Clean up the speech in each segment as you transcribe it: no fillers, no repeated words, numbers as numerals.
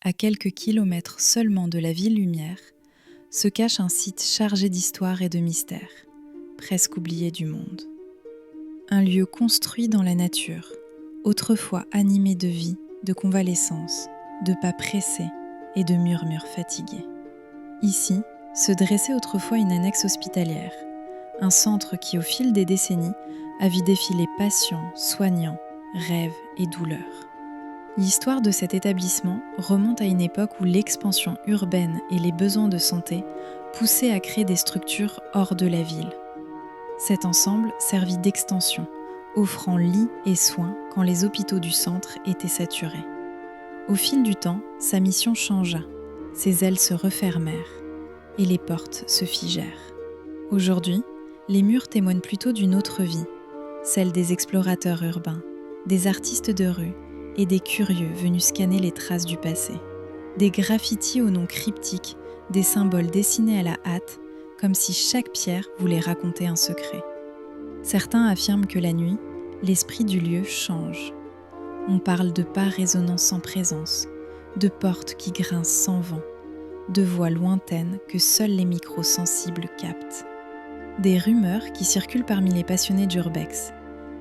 À quelques kilomètres seulement de la ville lumière, se cache un site chargé d'histoire et de mystères, presque oublié du monde. Un lieu construit dans la nature, autrefois animé de vie, de convalescence, de pas pressés et de murmures fatigués. Ici, se dressait autrefois une annexe hospitalière, un centre qui, au fil des décennies, a vu défiler patients, soignants, rêves et douleurs. L'histoire de cet établissement remonte à une époque où l'expansion urbaine et les besoins de santé poussaient à créer des structures hors de la ville. Cet ensemble servit d'extension, offrant lits et soins quand les hôpitaux du centre étaient saturés. Au fil du temps, sa mission changea, ses ailes se refermèrent et les portes se figèrent. Aujourd'hui, les murs témoignent plutôt d'une autre vie, celle des explorateurs urbains, des artistes de rue et des curieux venus scanner les traces du passé. Des graffitis aux noms cryptiques, des symboles dessinés à la hâte, comme si chaque pierre voulait raconter un secret. Certains affirment que la nuit, l'esprit du lieu change. On parle de pas résonnant sans présence, de portes qui grincent sans vent, de voix lointaines que seuls les micros sensibles captent. Des rumeurs qui circulent parmi les passionnés d'urbex,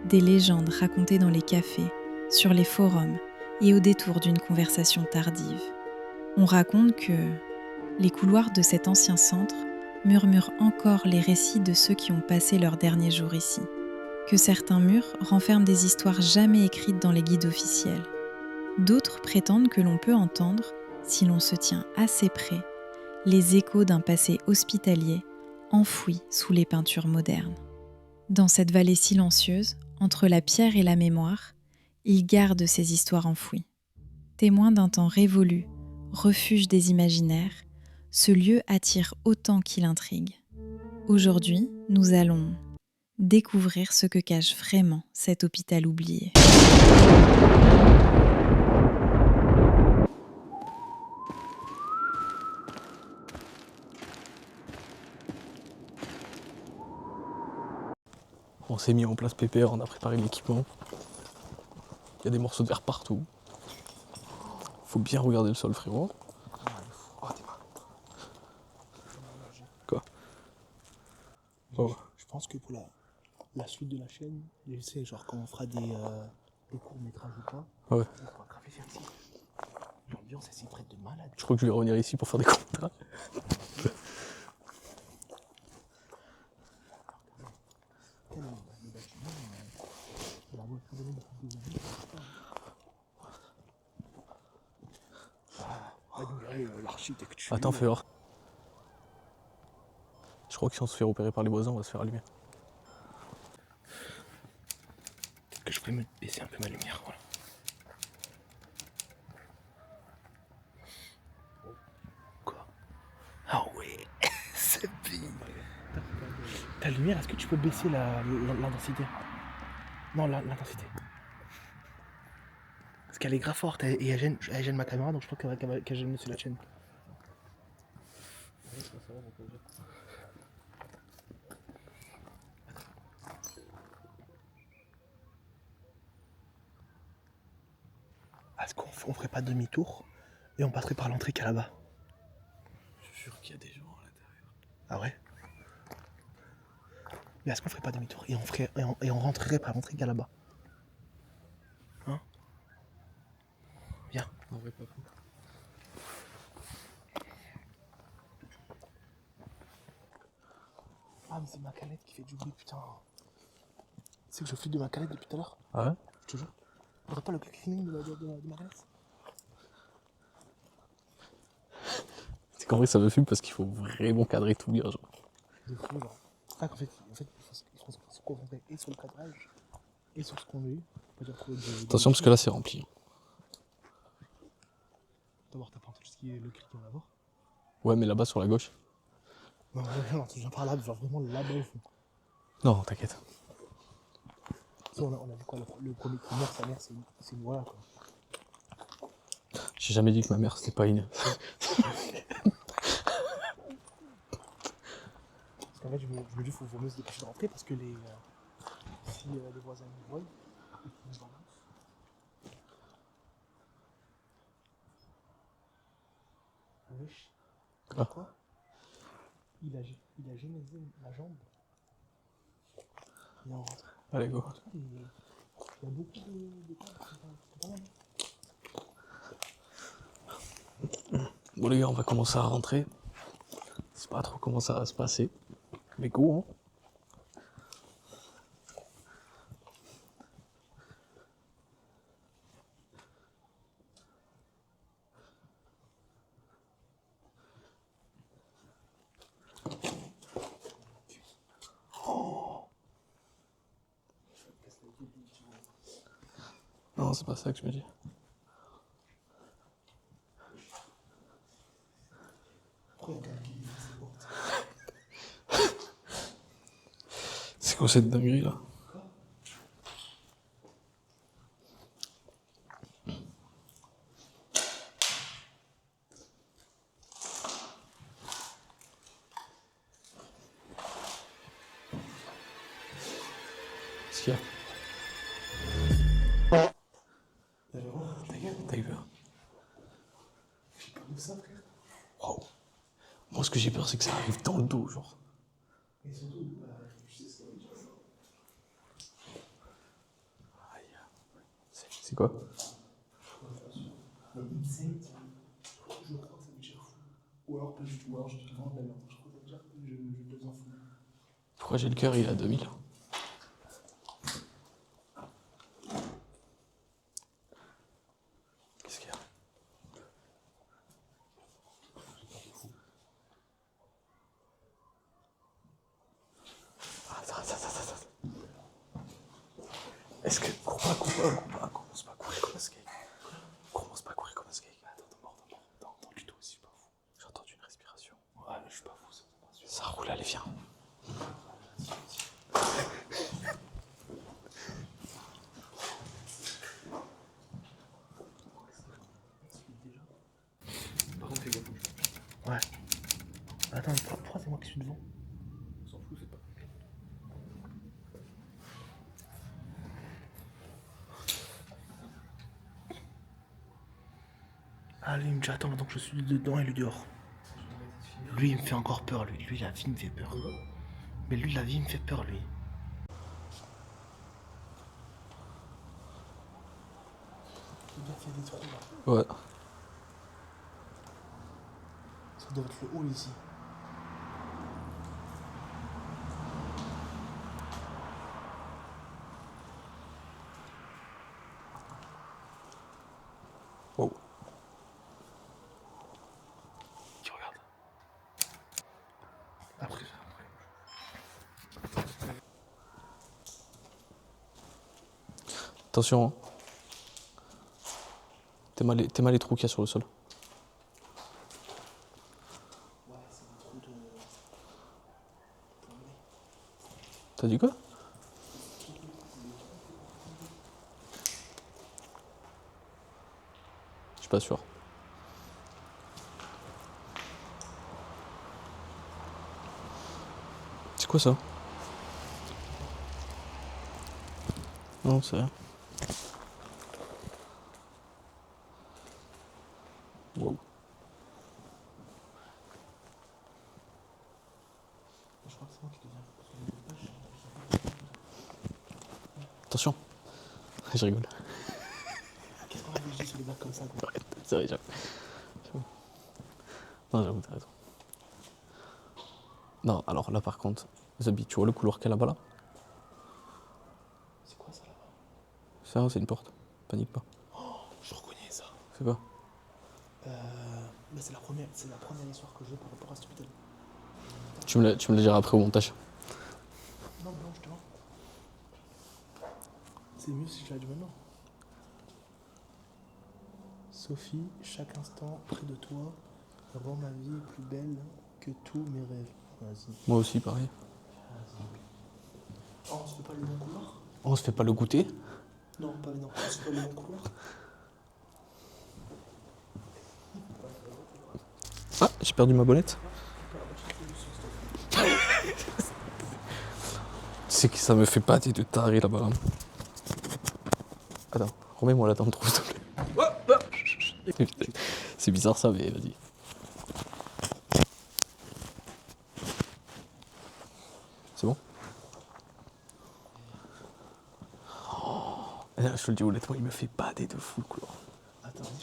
des légendes racontées dans les cafés, sur les forums et au détour d'une conversation tardive. On raconte que les couloirs de cet ancien centre murmurent encore les récits de ceux qui ont passé leurs derniers jours ici, que certains murs renferment des histoires jamais écrites dans les guides officiels. D'autres prétendent que l'on peut entendre, si l'on se tient assez près, les échos d'un passé hospitalier enfoui sous les peintures modernes. Dans cette vallée silencieuse, entre la pierre et la mémoire, il garde ces histoires enfouies. Témoin d'un temps révolu, refuge des imaginaires, ce lieu attire autant qu'il intrigue. Aujourd'hui, nous allons découvrir ce que cache vraiment cet hôpital oublié. On s'est mis en place pépère, on a préparé l'équipement. Il y a des morceaux de verre partout. Faut bien regarder le sol, frérot. Oh, t'es pas. Quoi? Oh. Je pense que pour la suite de la chaîne, je sais, genre quand on fera des courts-métrages ou quoi, Ouais. on pourra grave faire ici. L'ambiance, elle s'y prête de malade. Je crois que je vais revenir ici pour faire des contrats. Le bâtiment, la voiture de l'homme depuis des années. L'architecture. Attends, fais voir. Je crois que si on se fait repérer par les voisins, on va se faire allumer. Peut-être que je pourrais me baisser un peu ma lumière, voilà. Quoi? Ah ouais, c'est bien. Ta lumière, est-ce que tu peux baisser l'intensité? Non, l'intensité. Parce qu'elle est grave forte et elle gêne ma caméra, donc je crois qu'elle gêne aussi la chaîne. Est-ce qu'on ferait pas demi-tour et on passerait par l'entrée qu'il y a là-bas? Je suis sûr qu'il y a des gens à l'intérieur. Ah ouais? Mais est-ce qu'on ferait pas demi-tour et on rentrerait par l'entrée qu'il y a là-bas? Hein? Viens. En vrai, pas fou. Ah mais c'est ma canette qui fait du bruit, putain. Tu sais que je flippe de ma canette depuis tout à l'heure? Ah ouais? Je te jure. On aurait pas le cleaning de ma canette? C'est qu'en vrai, ça me fume parce qu'il faut vraiment cadrer tout bien, genre. De fou, genre. En fait, il faut se concentrer et sur le cadrage et sur ce qu'on veut. Attention, parce que là, c'est rempli. D'abord, t'as pas entendu ce qui est le cri qu'il y en a là-bas? Ouais, mais là-bas, sur la gauche. Non, je viens par là, genre vraiment là-bas au fond. Non, t'inquiète. Si, on a vu quoi, le premier qui meurt, sa mère, c'est une voilà quoi. J'ai jamais dit que ma mère, c'était pas une. Parce qu'en fait, je me dis qu'il faut mieux se dépêcher de rentrer parce que si les voisins nous voient, ils nous balancent. wesh. Ah. Quoi? Il a gémésé ma jambe. Et en rentrant, Allez, go. il y a beaucoup de temps. C'est pas mal. Bon les gars, on va commencer à rentrer. Je sais pas trop comment ça va se passer. Mais go, hein. Non, c'est pas ça que je me dis. C'est quoi cette dinguerie là? Qu'est-ce qu'il y a? T'as eu peur? J'ai peur de ça, frère. Waouh. Moi, ce que j'ai peur, c'est que ça arrive dans le dos, genre. Et surtout, je sais ce que ça veut dire. C'est quoi? Mais insane, je crois que ça veut dire fou. Ou alors pas du tout. Ou alors je dis vraiment de la merde. Je crois que ça veut dire que je deviens fou. Pourquoi j'ai le cœur, il est à 2000? Qu'est-ce qu'il y a? Attends. Est-ce que... Cours pas, commence pas à courir comme un skate. Commence pas à courir comme un skate. Attends, du tout aussi, je suis pas fou. J'ai entendu une respiration. Ouais, mais je suis pas fou, ça roule, allez, viens. Par contre, fais gaffe. Ouais. Attends, pourquoi c'est moi qui suis devant? On s'en fout, c'est pas. Allez, il me dit attends, donc je suis dedans et lui dehors. Lui, il me fait encore peur, lui. Lui, la vie me fait peur. Mais lui, la vie me fait peur, lui. Regarde, il y a des trous là. Ouais. Ça doit être le haut ici. Wow. Tu regardes. Après. Attention, hein. T'es mal les trous qu'il y a sur le sol. Ouais, c'est un trou de. T'as dit quoi? Je suis pas sûr. C'est quoi ça? Non, c'est rien. Wow. Je crois que c'est moi qui deviens. Attention. Je rigole. Qu'est-ce qu'on avait dit sur les bacs comme ça, quoi? Arrête, c'est vrai, j'avoue. Non, j'avoue, t'as raison. Non, alors là par contre, Zabi, tu vois le couloir qu'il y a là-bas là? C'est quoi ça là-bas? Ça, c'est une porte. Panique pas. Oh, je reconnais ça. C'est quoi? Bah, c'est la première histoire que j'ai par rapport à cet hôpital. Tu me le diras après au montage. Non, je te mens. C'est mieux si je l'ai dit maintenant. Sophie, chaque instant près de toi rend ma vie plus belle que tous mes rêves. Vas-y. Moi aussi, pareil. Oh, on se fait pas le long couloir? On se fait pas le goûter? Non, on se fait pas le long couloir? Ah, j'ai perdu ma bonnette. C'est que ça me fait pâter de taré là-bas. Là. Attends, remets-moi là dans le trou, s'il te plaît. C'est bizarre ça, mais vas-y. Je te le dis honnêtement, il me fait bader de fou le couloir. Attends, vas-y,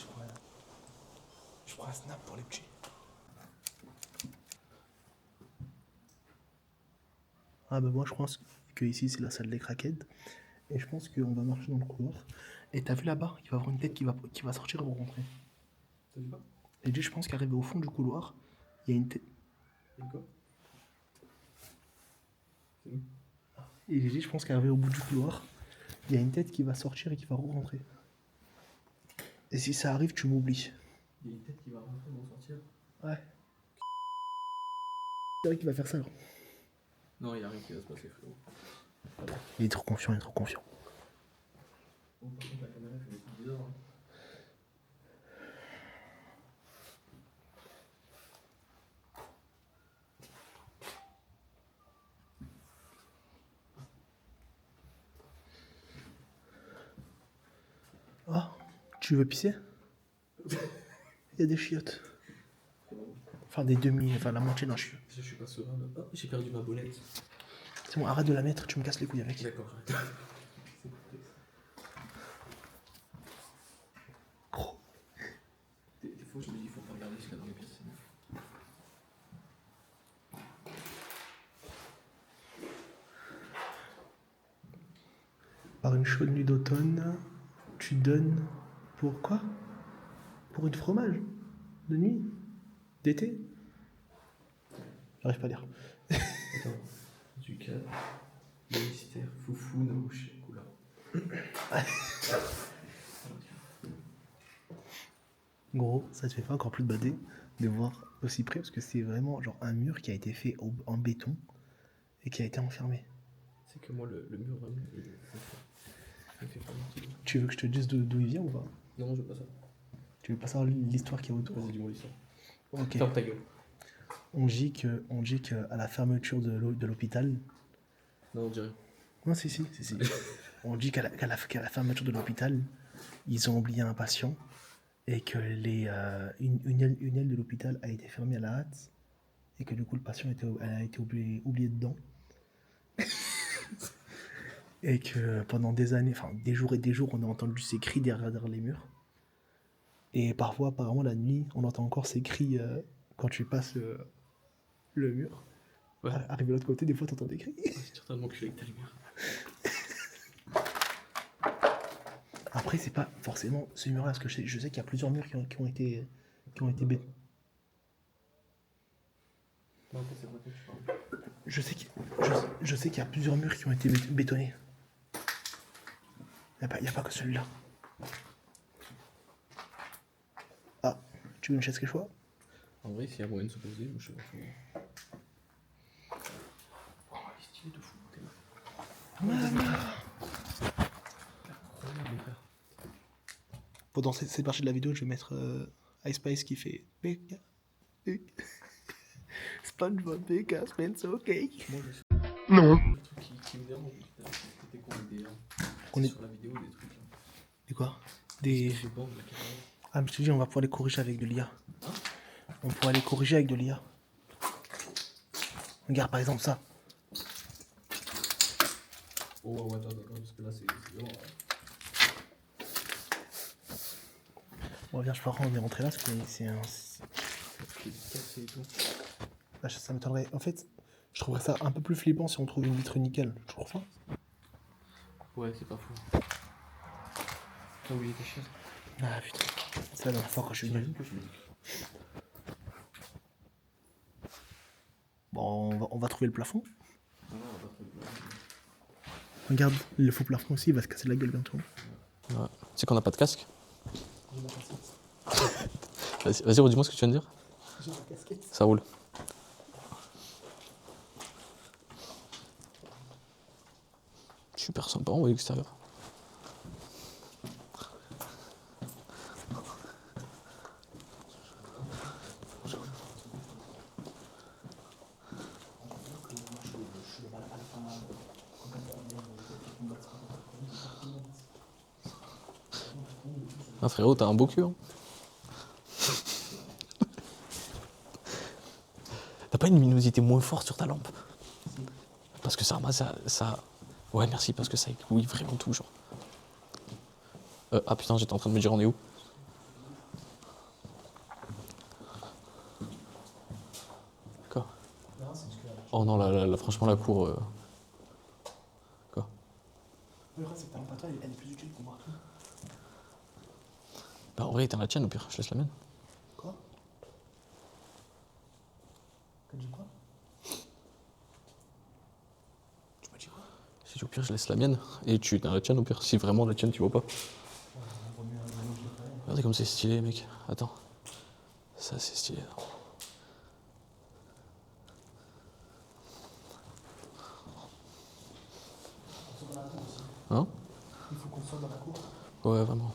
je prends un snap pour les petits. Ah bah moi je pense que ici c'est la salle des craquettes. Et je pense qu'on va marcher dans le couloir. Et t'as vu là-bas, il va y avoir une tête qui va sortir et va rentrer. T'as vu quoi? Et je pense qu'arrivé au fond du couloir, il y a une tête. Et quoi? C'est où? Et j'ai dit, je pense qu'arrivé au bout du couloir, il y a une tête qui va sortir et qui va rentrer. Et si ça arrive, tu m'oublies. Il y a une tête qui va rentrer et sortir. Ouais. C'est vrai qu'il va faire ça. Non, il n'y a rien qui va se passer, frérot. Il est trop confiant, il est trop confiant. Bon, par contre, la caméra fait des trucs bizarres. Hein. Ah, tu veux pisser? Il y a des chiottes. Enfin, des demi, enfin la moitié d'un chiot. Je suis pas serein là. Oh, j'ai perdu ma bonnette. C'est bon, arrête de la mettre, tu me casses les couilles avec. D'accord, j'arrête. Gros. Des fois, je me dis, il faut pas regarder ce qu'il y a dans les pièces. Par une chaude nuit d'automne, tu donnes pour quoi? Pour une fromage? De nuit? D'été? J'arrive pas à lire. Attends, du cadre, le mystère, foufou, naouche, coula. Gros, ça te fait pas encore plus de bader de voir aussi près parce que c'est vraiment genre un mur qui a été fait en béton et qui a été enfermé. C'est que moi, le mur, vraiment, il fait pas mal. Tu veux que je te dise d'où il vient ou pas? Non, je veux pas ça. Tu veux pas savoir l'histoire qui est autour? Vas-y, dis-moi l'histoire. Ok. Ferme ta gueule. On dit qu'à la fermeture de l'hôpital. Non, on dirait. Non, si. On dit qu'à la fermeture de l'hôpital, ils ont oublié un patient et que une aile de l'hôpital a été fermée à la hâte et que du coup le patient a été oublié dedans. Et que pendant des années, enfin des jours et des jours, on a entendu ces cris derrière les murs. Et parfois, apparemment, la nuit, on entend encore ces cris quand tu passes le mur. Ouais. Arrivé de l'autre côté, des fois, t'entends des cris. C'est totalement culé avec ta lumière. Après, c'est pas forcément ce mur-là, parce que je sais qu'il y a plusieurs murs qui ont été bétonnés. Non, c'est vrai que tu parles. Je sais qu'il y a plusieurs murs qui ont été bétonnés. Il n'y a pas que celui-là. Ah, tu veux une chaise quelque chose? En vrai, s'il y a moyen de se poser, moi je sais pas. Oh, il est stylé de fou, t'es là. Pendant cette partie de la vidéo, je vais mettre Ice Spice qui fait PK. SpongeBob PK, Spencer, ok. Moi, je sais. Non. Le truc qui me dérange, c'était qu'on ait On est- sur la vidéo des trucs là. Et quoi? Des... Des bandes de la caméra. Ah, mais je te dis, on va pouvoir les corriger avec de l'IA. Hein? On pourra les corriger avec de l'IA. Regarde par exemple ça. Oh, attends, parce que là c'est violent. Hein. Bon, viens, je peux on est rentré là parce que c'est un. C'est cassé et tout. Là, ça m'étonnerait. En fait, je trouverais ça un peu plus flippant si on trouve une vitre nickel. Je trouve pas. Ouais, c'est pas fou. T'as oublié tes chaises? Ah putain. C'est la dernière fois quand je suis venu. Que je me dis. Bon, on va trouver le plafond. Non, on va pas trouver. Regarde, le faux plafond aussi, il va se casser la gueule bientôt. Ouais. Tu sais qu'on a pas de casque? Vas-y, redis-moi ce que tu viens de dire. J'ai la casquette. Ça roule. Super sympa, on voit l'extérieur. Ah frérot, t'as un beau cul. Hein. T'as pas une luminosité moins forte sur ta lampe? Parce que ça... Ouais, merci, parce que ça éblouit vraiment tout, genre. Ah putain, j'étais en train de me dire on est où? Quoi? Oh non, là, franchement la cour... Quoi? Le vrai, c'est que ta lampe à toi, elle est plus utile pour voir tout. Bah en vrai, t'as la tienne au pire, je laisse la mienne. Quoi? T'as dit quoi? Tu m'as dit quoi? Si au pire, je laisse la mienne et tu t'as la tienne au pire. Si vraiment la tienne, tu vois pas. Regardez comme c'est stylé, mec. Attends. Ça, c'est stylé. Hein? Il faut qu'on sorte dans la cour. Ouais, vraiment.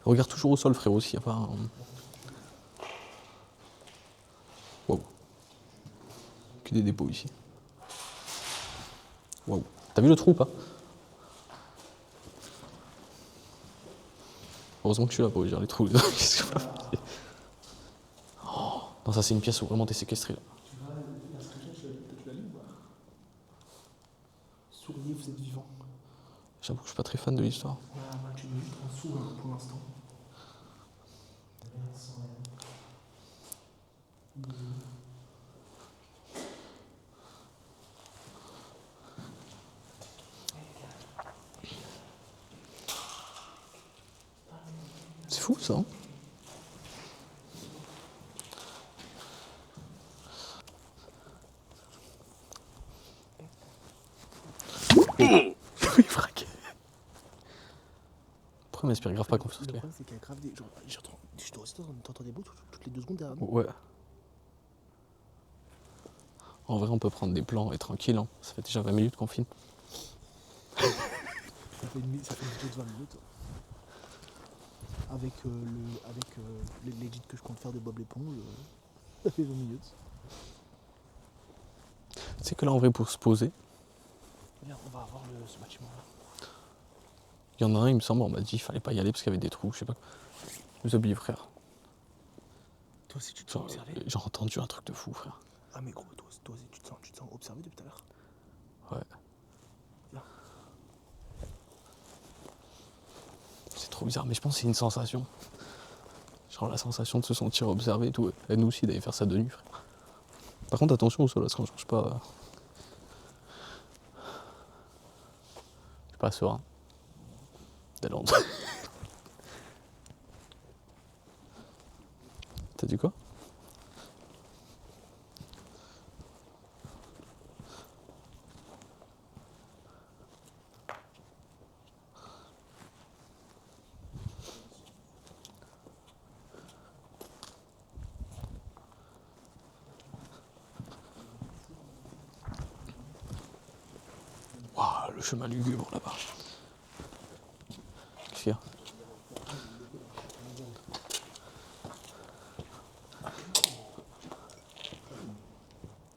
Regarde toujours au sol, frérot, s'il n'y a pas un... Waouh. Que des dépôts ici. Waouh. T'as vu le trou ou pas? Heureusement que je suis là pour dire les trous. Qu'est-ce que... Oh. Non, ça c'est une pièce où vraiment t'es séquestré là. Tu vois, la screenshot, tu l'as lu ou pas? Souriez, vous êtes vivant. J'avoue que je suis pas très fan de l'histoire. Ouais, moi, tu mets juste en dessous pour l'instant. C'est fou ça, hein? Oui, frac. Pourquoi m'inspire grave pas confiance? Le problème, c'est qu'il y a grave des. Genre, je dois aussi t'entends des bruits toutes les 2 secondes derrière nous. Ouais. En vrai, on peut prendre des plans et tranquille, hein. Ça fait déjà 20 minutes qu'on filme. Ça fait une vidéo de 20 minutes. Avec, l'edit que je compte faire de Bob l'éponge, ça fait 20 minutes. Tu sais que là, en vrai, pour se poser, Regarde, on va avoir ce bâtiment-là. il y en a un, il me semble, on m'a dit qu'il fallait pas y aller parce qu'il y avait des trous, je sais pas. Je vous oubliez, frère. Toi aussi, tu te sens observé? J'ai entendu un truc de fou, frère. Ah, mais gros, toi aussi, tu te sens observé depuis tout à l'heure? Ouais. Viens. C'est trop bizarre, mais je pense que c'est une sensation. Genre la sensation de se sentir observé et tout. Et nous aussi d'aller faire ça de nuit, frère. Par contre, attention au sol, parce qu'on change pas. Je suis pas serein. D'aller T'as dit quoi? Waouh, le chemin lugubre là-bas. Qu'est-ce qu'il y a?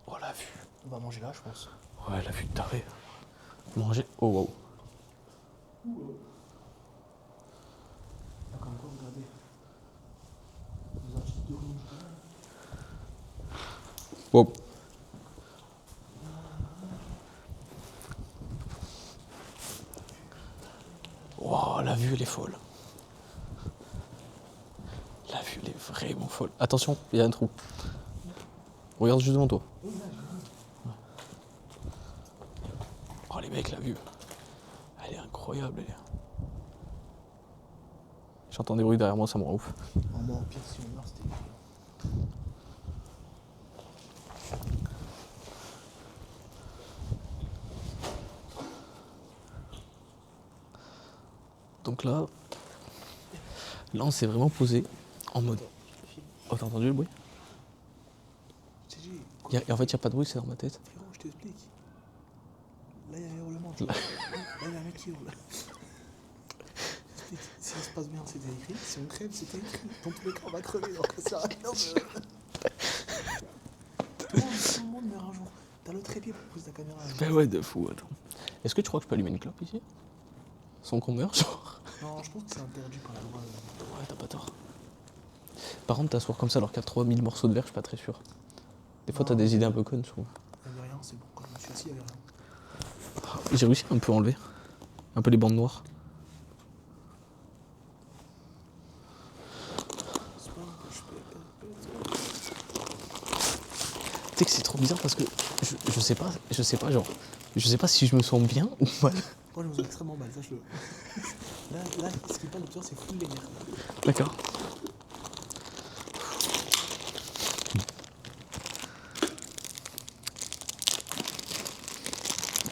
Oh la vue. On va manger là, je pense. Ouais, la vue de taré. Manger. Oh wow. Là, comme quoi, regardez. Nos artistes de rue. Wow. Wow, la vue elle est folle. La vue elle est vraiment folle. Attention, il y a un trou. Regarde juste devant toi. Oh les mecs, la vue. Elle est incroyable. Elle est... J'entends des bruits derrière moi, ça me rend ouf. En moi, au pire, si on meurt, c'était. Donc là on s'est vraiment posé en mode... Oh, t'as entendu le bruit? Et en fait, il n'y a pas de bruit, c'est dans ma tête. Frérot, je t'explique. Là, il y a un hurlement. Là, il y a un mec qui hurle. Si ça se passe bien, c'était écrit. Si on crève, c'était écrit. Dans tous les cas, on va crever. Donc, ça sert à rien de... Tout le monde meurt un jour. T'as le trépied pour poser ta caméra. Ben ouais, de fou, attends. Est-ce que tu crois que je peux allumer une clope ici? Sans qu'on meure, genre? Non, je pense que c'est interdit par la loi. Ouais, t'as pas tort. Par contre, t'asseoir comme ça alors qu'il y a 3000 morceaux de verre, je suis pas très sûr. Des fois, t'as des idées un peu connes, je trouve. Il y a rien, c'est bon. Quand je me suis assis, il y avait rien. J'ai réussi à un peu enlever. Un peu les bandes noires. C'est pas que je peux. Tu sais que c'est trop bizarre parce que je sais pas, genre, je sais pas si je me sens bien ou mal. Moi, je me sens extrêmement mal, sache-le. Là, ce qui est pas le pire, c'est full les nerfs. D'accord.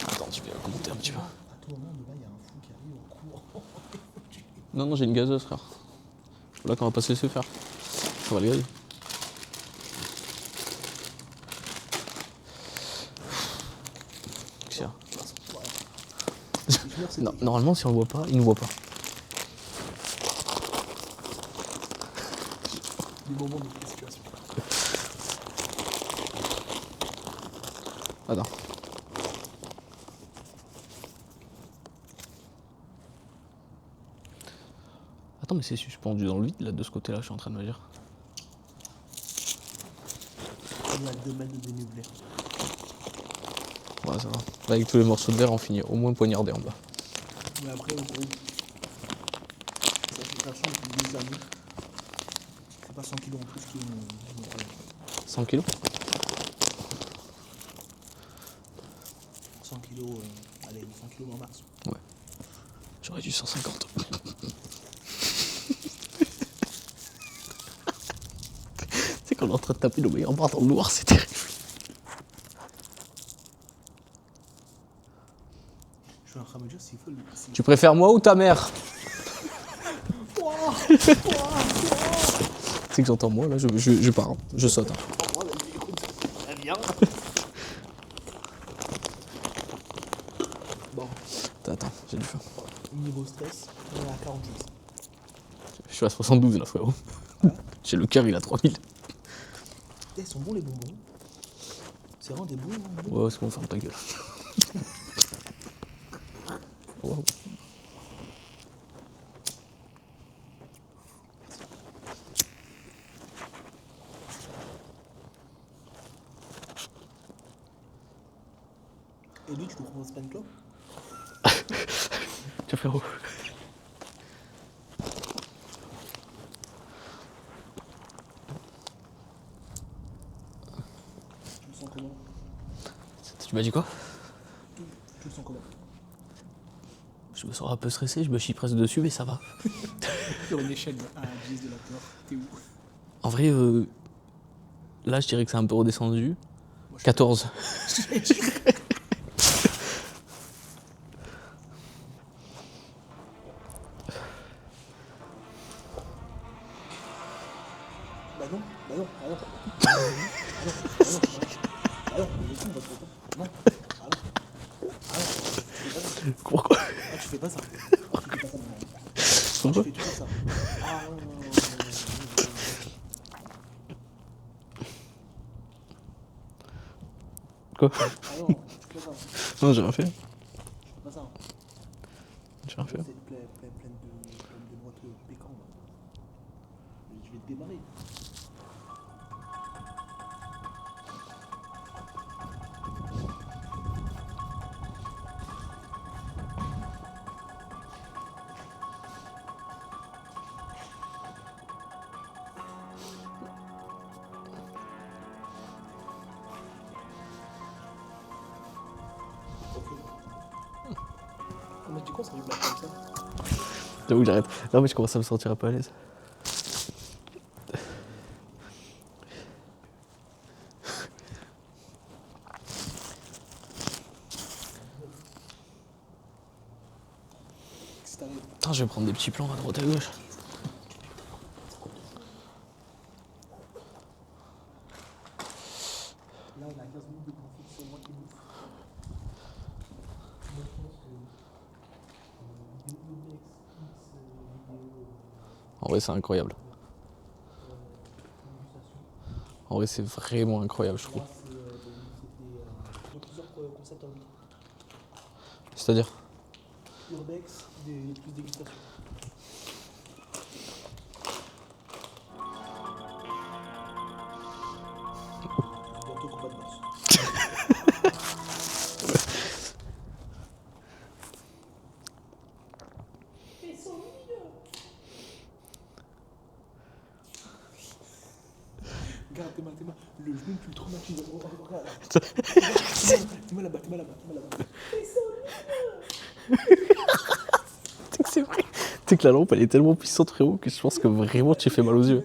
Attends, tu peux remonter un petit peu. À tout moment, de là, il y a un fou qui arrive au cours. Non, j'ai une gazeuse, frère. Là qu'on va pas se laisser faire. On va le gazer. Tiens. Non, normalement, si on le voit pas, il nous voit pas. Des moments de situation. Attends. Attends, mais c'est suspendu dans le vide, là, de ce côté-là, je suis en train de me dire. On est à 2 mètres de dénivelé. Ouais, ça va. Là, avec tous les morceaux de verre, on finit au moins poignardé en bas. Mais après, au gros, ça change depuis des années. C'est pas 100 kilos en plus qui vont 100 kilos 100 kilos, allez, 100 kilos en max. Ouais. J'aurais dû 150. C'est qu'on est en train de taper le meilleur bar dans le noir, c'est terrible. Je suis en train de me dire s'il faut le. Tu préfères moi ou ta mère? Tu sais que j'entends moi là, je pars, hein. Je saute. Hein. Très bien. Bon, Attends, j'ai du feu. niveau stress, on est à 46. Je suis à 72 là, frérot. J'ai le cœur, il a 3000. Ils sont bons les bonbons. C'est vraiment des bons bonbons. Ouais, c'est bon, ferme ta gueule. Wow. Et lui, tu le proposes pas une clope? Tiens, frérot. Tu le sens comment? Tu m'as dit quoi? Tu le sens comment? Je me sens un peu stressé, je me chie presque dessus, mais ça va. Sur une échelle à 10 de la peur, t'es où? En vrai, là, je dirais que c'est un peu redescendu. Moi, je 14. Bah non, bah non, bah non. Ah non, mais laisse-moi, parce que non. Ah non. Ah non. Pourquoi? Ah, tu fais pas ça. Tu fais pas ça, maman. Pourquoi? Tu fais toujours ça. Ah non, non, non, non, non. Quoi? Ah non, tu fais pas ça. Non, j'ai rien fait. Tu fais pas ça. J'ai rien fait. C'est pleine de noix de pécan. Là. Je vais te démarrer. On a dit quoi, ça du black comme ça? J'avoue que j'arrête. Non, mais je commence à me sentir un peu à l'aise. Qu'est-ce qui t'arrive? Putain, je vais prendre des petits plans à droite à gauche. Là, on a 15 minutes de conflit, c'est moi qui bouffe. Moi, je pense que En vrai, c'est incroyable. En vrai, c'est vraiment incroyable, je trouve. moi, c'était plusieurs concepts en même temps. C'est-à-dire? Urbex, plus dégustation. Bientôt combat de boxe. Le genou, tu le traumatises. Regarde. T'es-moi là-bas. C'est vrai. Tu sais que la lampe elle est tellement puissante frérot que je pense que vraiment tu fais mal aux yeux.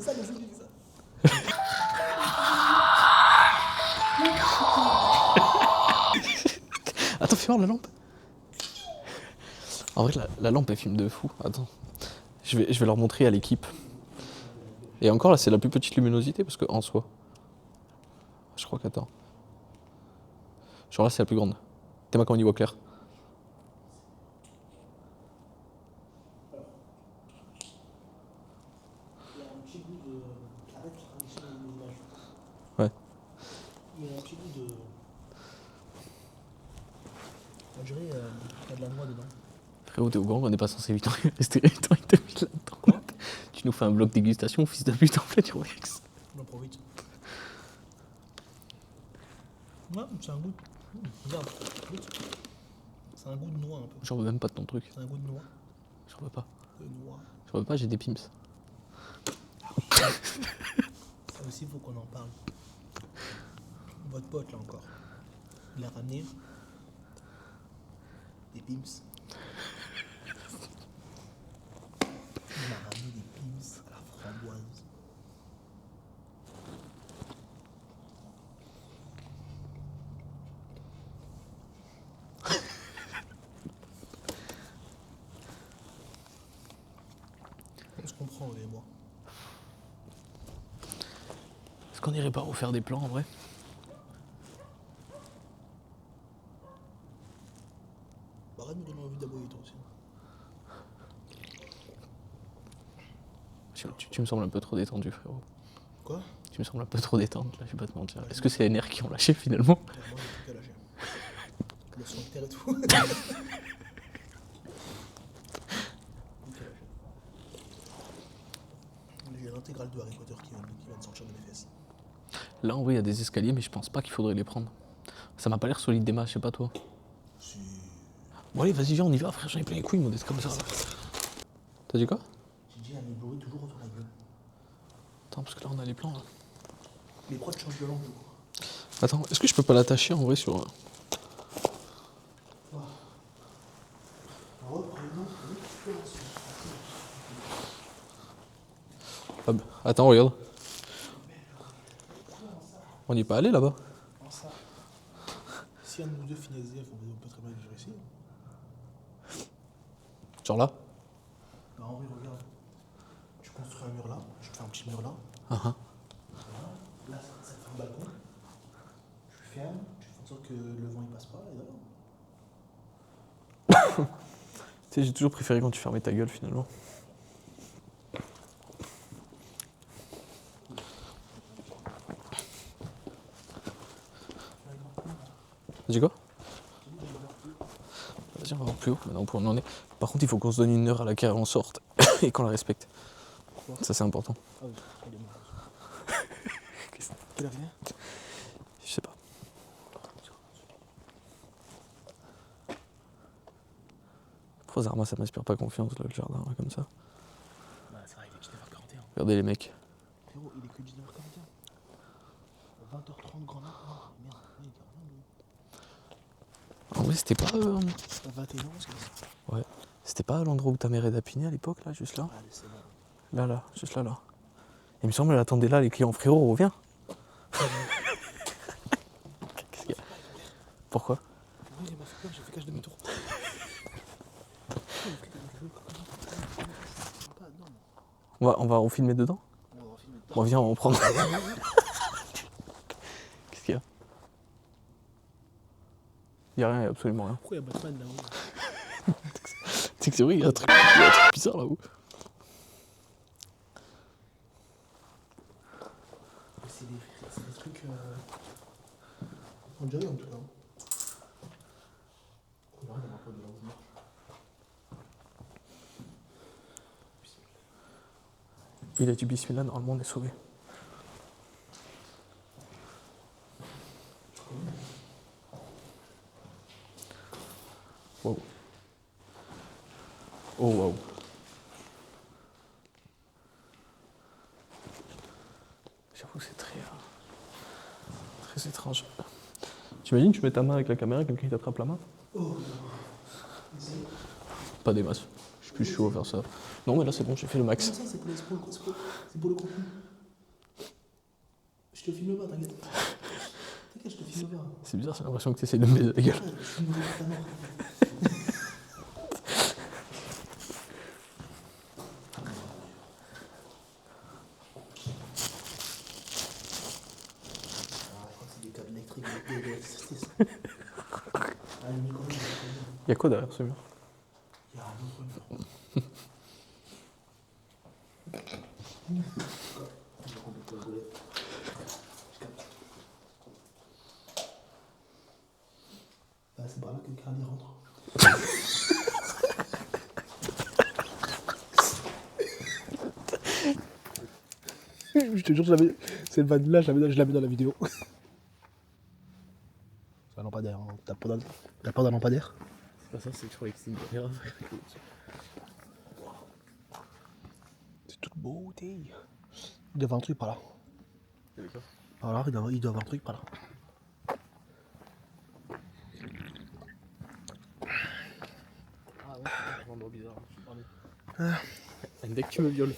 Attends, fais voir la lampe. En vrai la lampe elle filme de fou. Attends. Je vais leur montrer à l'équipe. Et encore là c'est la plus petite luminosité parce que en soi. Je crois qu'attends. Genre là c'est la plus grande. T'es ma quand on y voit clair. Il y a un petit goût de. Arrête de transitionner les images. Ouais. Il y a un petit goût de. On dirait qu'il y a de la noix dedans. Frérot, t'es au courant qu'on n'est pas censé rester 8 ans et demi là-dedans. Quoi? Tu nous fais un bloc dégustation, fils de pute en plein urbex. On en profite. Ouais, c'est un goût. Regarde, goûte. C'est un goût de noix un peu. J'en veux même pas de ton truc. C'est un goût de noix. J'en veux pas. De noix. J'en veux pas, j'ai des pims. Ça aussi, il faut qu'on en parle. Votre pote, là encore, il a ramené des pims. Il m'a ramené des pims à la framboise. On se comprend, lui et moi. Est-ce qu'on irait pas refaire des plans en vrai? Arrête de me donner envie d'aboyer, toi aussi. Tu me sembles un peu trop détendu, frérot. Quoi? Tu me sembles un peu trop détendu, là, je vais pas te mentir. Est-ce que c'est les nerfs qui ont lâché finalement? Clairement, il n'y a plus qu'à lâcher. Le sphincter et tout. J'ai l'intégrale de Harry Potter qui vient de sortir de mes fesses. Là, en vrai, il y a des escaliers, mais je pense pas qu'il faudrait les prendre. Ça m'a pas l'air solide des masses, je sais pas toi. Si. Bon, allez, vas-y, viens, on y va, frère, j'en ai plein les couilles, moi, d'être comme ça. Là. T'as dit quoi? J'ai dit à mes bruits toujours autour de la gueule. Attends, parce que là, on a les plans là. Les prods changent de langue du coup. Attends, est-ce que je peux pas l'attacher en vrai sur. Ah bah, attends, regarde. On n'y est pas allé là-bas. Comment ça? Si un de nous deux finit SDF, on peut très bien vivre ici. Genre là. Bah en vrai, regarde. Tu construis un mur là, je te fais un petit mur là. Uh-huh. Là, ça te fait un balcon. Tu fermes, tu fais en sorte que le vent il passe pas, et voilà. Tu sais, j'ai toujours préféré quand tu fermais ta gueule finalement. T'as dit quoi? Vas-y, on va voir plus haut, maintenant pour où on en est. Par contre, il faut qu'on se donne une heure à laquelle on sorte et qu'on la respecte. Pourquoi? Ça, c'est important. Ah oui, il est mort. Quelle heure il est? Je sais pas. Pourquoi Zarma, ça m'inspire pas confiance, là, le jardin, là, comme ça. Bah ça va, il est 19h41. Regardez les mecs. Frérot, il est que 19h41. 20h30 grand matin. Oh, merde, il est rien, lui. En vrai, c'était pas. 21h, c'est ça. Ouais. C'était pas l'endroit où ta mère est d'Apiné à l'époque, là, juste là? Allez, c'est bon. Là, juste là. Il me semble, elle attendait là, les clients. Frérot, reviens. Qu'est-ce qu'il y a? Pourquoi? Oui, il m'a fait peur, j'ai fait cache demi-tour. On va refilmer dedans? Bon, viens, on prend. Qu'est-ce qu'il y a? Il y a rien, il y a absolument rien. Pourquoi il y a Batman là-haut? C'est que c'est vrai, il y a un truc bizarre là-haut. C'est des trucs. On dirait en tout cas. On dirait dans un peu de la marche. Il a du bismillah, normalement on est sauvé. Wow. Oh wow. J'avoue c'est très... Attends, t'imagines, tu mets ta main avec la caméra et quelqu'un il t'attrape la main? Pas des masses. Je suis plus chaud à faire ça. Non, mais là c'est bon, j'ai fait le max. Ça, c'est pour le contenu. Je te filme pas, t'inquiète. T'inquiète, je te filme pas. C'est bizarre, j'ai l'impression que t'essayes de me baiser la gueule. Je filme ta mort. C'est des câbles électriques de l'électricité. Ah, le micro, Y'a quoi derrière ce mur? il y a un autre micro. Bah, c'est par là que le crâne rentre. Je te jure, cette vanne-là, je la mets dans la vidéo. C'est un lampadaire, hein. T'as pas d'un lampadaire? C'est pas ça, c'est que je croyais que c'était une caméra. C'est toute beauté. Il doit y avoir un truc par là. D'accord. Voilà, il doit y avoir un truc par là. Ah ouais, c'est vraiment bizarre. Dès que tu me violes.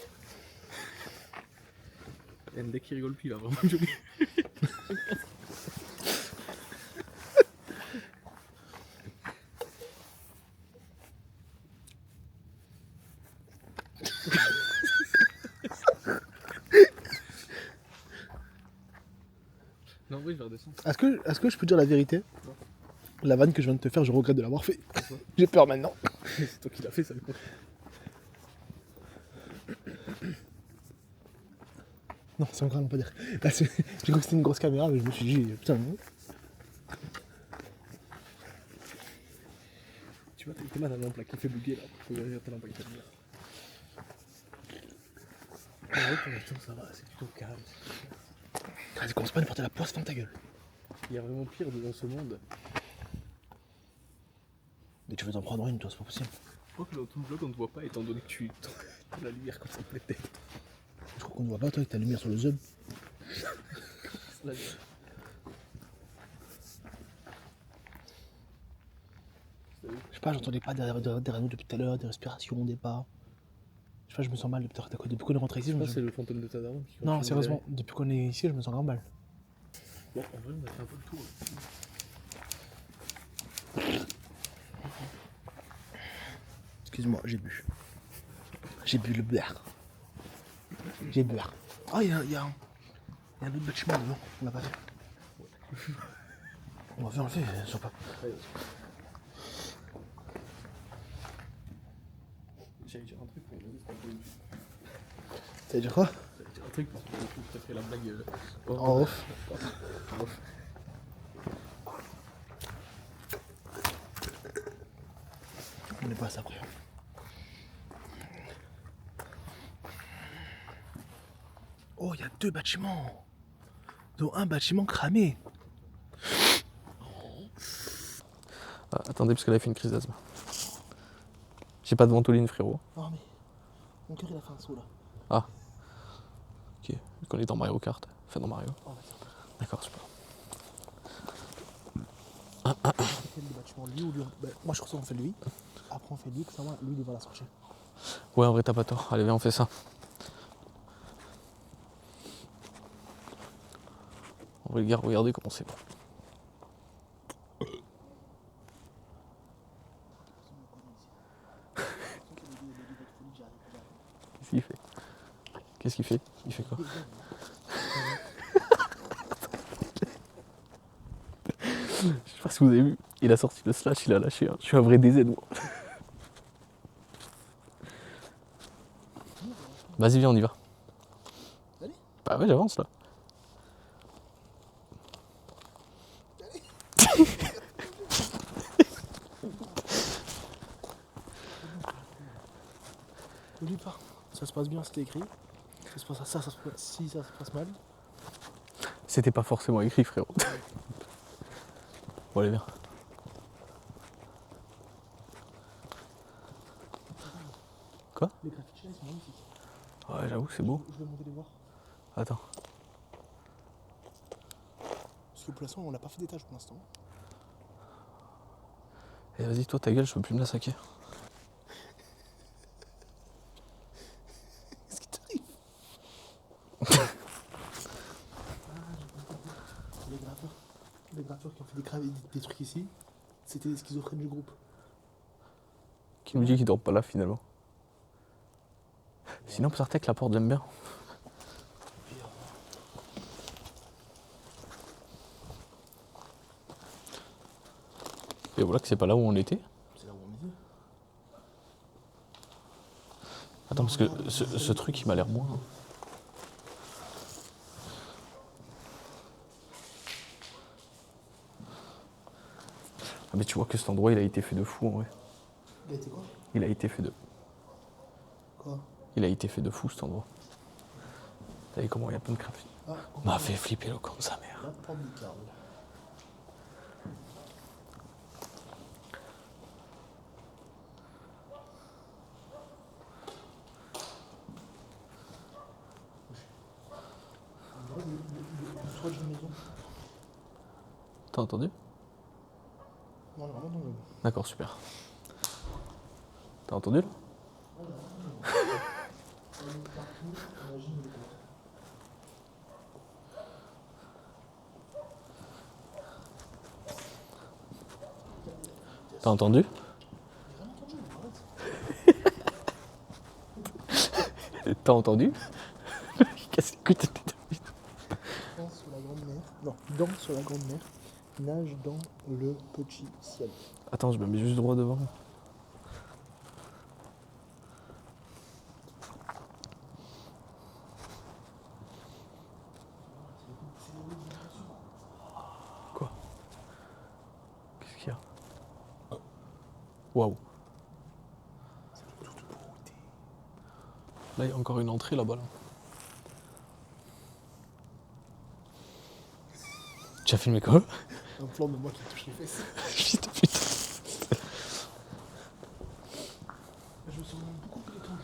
Dès qu'il rigole plus, il a vraiment violé. Non, oui, je vais redescendre. Est-ce que je peux dire la vérité? La vanne que je viens de te faire, je regrette de l'avoir fait. J'ai peur maintenant. C'est toi qui l'as fait, ça le compte. Non, c'est encore un lampadaire. Là, j'ai cru que c'était une grosse caméra, mais je me suis dit, putain, non. Tu vois, t'es mal à la lampe là qui fait bugger là. Faut regarder ta lampe avec ta lumière. Ouais, pour l'instant, ça va, c'est plutôt calme. Vas-y, commence pas à me porter la poisse, ferme ta gueule. Il y a vraiment pire dans ce monde. Mais tu veux t'en prendre une, toi, c'est pas possible. Je crois que dans ton vlog on te voit pas étant donné que tu as la lumière comme ça pleine tête. Je crois qu'on ne voit pas, toi, avec ta lumière sur le zoom. Là, Je sais pas, j'entendais pas derrière nous depuis tout à l'heure, des respirations, des pas. Je sais pas, je me sens mal depuis qu'on est rentré ici. je pense que c'est le fantôme de ta daronne qui Non, continue sérieusement, depuis qu'on est ici, je me sens grave mal. derrière. Bon, en vrai, on a fait un peu le tour. Excuse-moi, j'ai bu. J'ai bu le beurre. J'ai bu. Ah, il y a un autre bâtiment devant, on l'a pas fait. On va faire, on le fait, je sais pas. J'allais dire un truc, mais vas-y, c'est pas possible. T'allais dire quoi? J'allais dire un truc, parce que tu t'as fait la blague. En off. En off. On n'est pas à ça après. Oh, il y a 2 bâtiments. Dont un bâtiment cramé. Ah, attendez, parce que là, il fait une crise d'asthme. J'ai pas de ventoline, frérot. Non mais, mon cœur il a fait un saut là. Ah. Ok, vu qu'on est dans Mario Kart. Enfin, dans Mario. Oh, bah, tiens. D'accord, super. On fait le bâtiment lui ou lui. Bah, moi je crois qu'on fait lui. Après on fait lui, que ça va, lui il va la sortir. Ouais, en vrai, t'as pas tort. Allez, viens, on fait ça. En vrai, les gars, regardez comment c'est bon. Qu'est-ce qu'il fait? Qu'est-ce qu'il fait? Il fait quoi? Je sais pas si vous avez vu, il a sorti le slash, il a lâché. Hein. Je suis un vrai DZ, moi. Vas-y, viens, on y va. Allez. Bah ouais, j'avance là. N'oublie pas, ça se passe bien, c'était écrit. Si ça se passe mal. C'était pas forcément écrit, frérot. Bon, allez, viens. Quoi? Les graffitis là ils sont magnifiques. Ouais, j'avoue, c'est beau. Je vais monter les voir. Attends. Parce que pour l'instant, on n'a pas fait d'étage pour l'instant. Et vas-y, toi, ta gueule, je peux plus me la saquer. Qu'est-ce qui t'arrive? Les graffeurs qui ont fait des trucs ici, c'était les schizophrènes du groupe. Qui nous dit qu'il dort pas là finalement? Sinon, Psartek, la porte, j'aime bien. Et voilà que c'est pas là où on était. C'est là où on était. Attends, parce que ce truc, il m'a l'air moins. Ah, mais tu vois que cet endroit, il a été fait de fou en vrai. Il a été quoi? Il a été fait de. Quoi? Il a été fait de fou cet endroit. T'as vu comment il y a plein de crafts. Ah, M'a fait flipper le camp de sa mère. la porte du câble. Le toit d'une maison. T'as entendu? Non, vraiment dans le. D'accord, super. T'as entendu là? T'as entendu? T'as entendu? Qu'est-ce que t'as dit? Danse sur la grande mer. Non, danse sur la grande mer. Nage dans le petit ciel. Attends, je me mets juste droit devant. Quoi? Qu'est-ce qu'il y a? Waouh. Là, il y a encore une entrée là-bas. Là. Tu as filmé quoi? Un plan de moi qui touche les fesses. Putain, putain. Je me sens beaucoup plus détendu.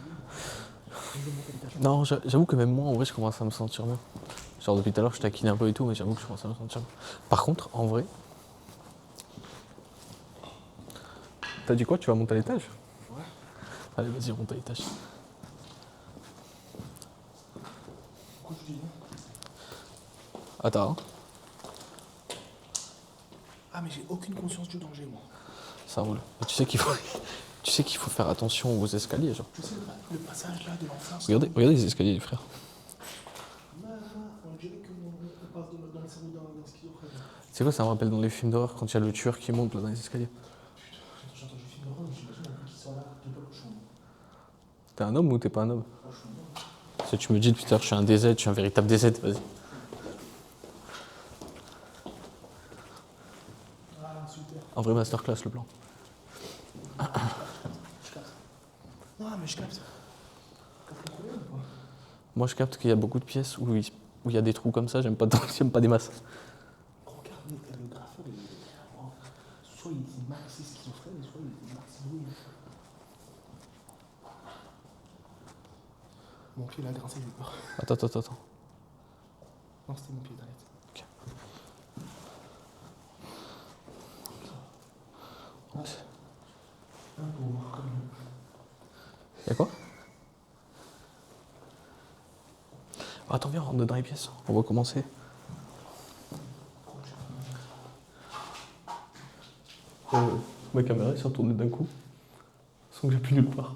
Je vais monter l'étage. Non, j'avoue que même moi, en vrai, je commence à me sentir bien. Genre, depuis tout à l'heure, je taquine un peu et tout, mais j'avoue que je commence à me sentir bien. Par contre, en vrai. T'as dit quoi? Tu vas monter à l'étage? Ouais. Allez, vas-y, monte à l'étage. Pourquoi tu dis non? Attends. Hein. Ah, mais j'ai aucune conscience du danger, moi. Ça roule. Et tu sais qu'il faut. Tu sais qu'il faut faire attention aux escaliers, genre. Tu sais, le passage là de l'enfance. Regardez les escaliers, les frères. On dirait qu'on passe dans le cerveau d'un schizophrène. C'est quoi, ça me rappelle dans les films d'horreur quand il y a le tueur qui monte là dans les escaliers. J'ai entendu le film d'horreur, mais j'imagine un peu qui sort là, de pas cochon. T'es un homme ou t'es pas un homme? Oh, je suis un homme. Si tu me dis depuis tout à l'heure, je suis un DZ, je suis un véritable DZ, vas-y. Ah, super. En vrai, masterclass le plan. Je capte. Non, mais je capte. Capte le problème ou pas? Moi, je capte qu'il y a beaucoup de pièces où il y a des trous comme ça, j'aime pas, j'aime pas des masses. Regarde, le graffeur, il est. Soit il est maxi schizophrène, soit il est maxi doué. Mon pied l'a grincé, j'ai eu peur. Attends. Non, c'était mon pied, t'arrête. Ok. Un pour voir comme. Y'a quoi? Attends, viens, on rentre dans les pièces. On va commencer. Ma caméra s'est retournée d'un coup. Sans que j'ai plus nulle part.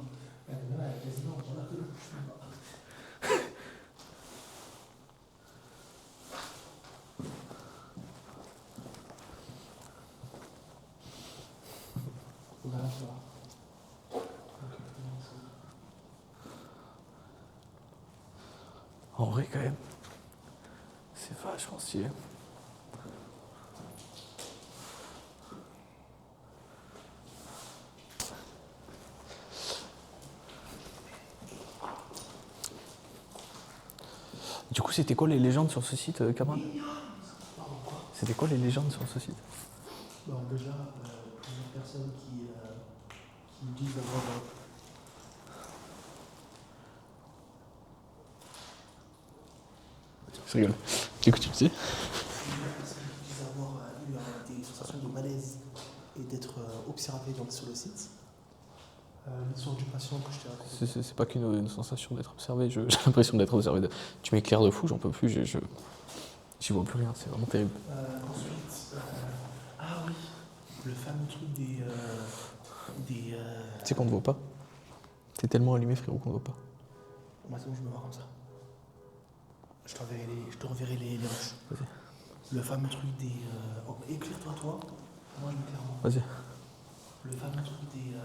En vrai, quand même, c'est vachement stylé. Du coup, c'était quoi les légendes sur ce site, camarade? C'était quoi les légendes sur ce site? Bon, déjà, plusieurs personnes qui disent avoir. Je rigole. Du coup, tu le sais? Plusieurs personnes qui disent s'est rappelé sur le site. L'histoire du patient que je t'ai raconté. C'est pas qu'une sensation d'être observé, j'ai l'impression d'être observé. Tu m'éclaires de fou, j'en peux plus, j'y vois plus rien, c'est vraiment terrible. Ensuite, ah oui, le fameux truc des Tu sais qu'on ne voit pas. T'es tellement allumé, frérot, qu'on ne voit pas. Moi, c'est bon, je me vois comme ça. Je te reverrai les rushs. Vas-y. Le fameux truc des... Oh, éclaire-toi, toi. Moi, je m'éclaire moi. Vas-y. Le fameux truc des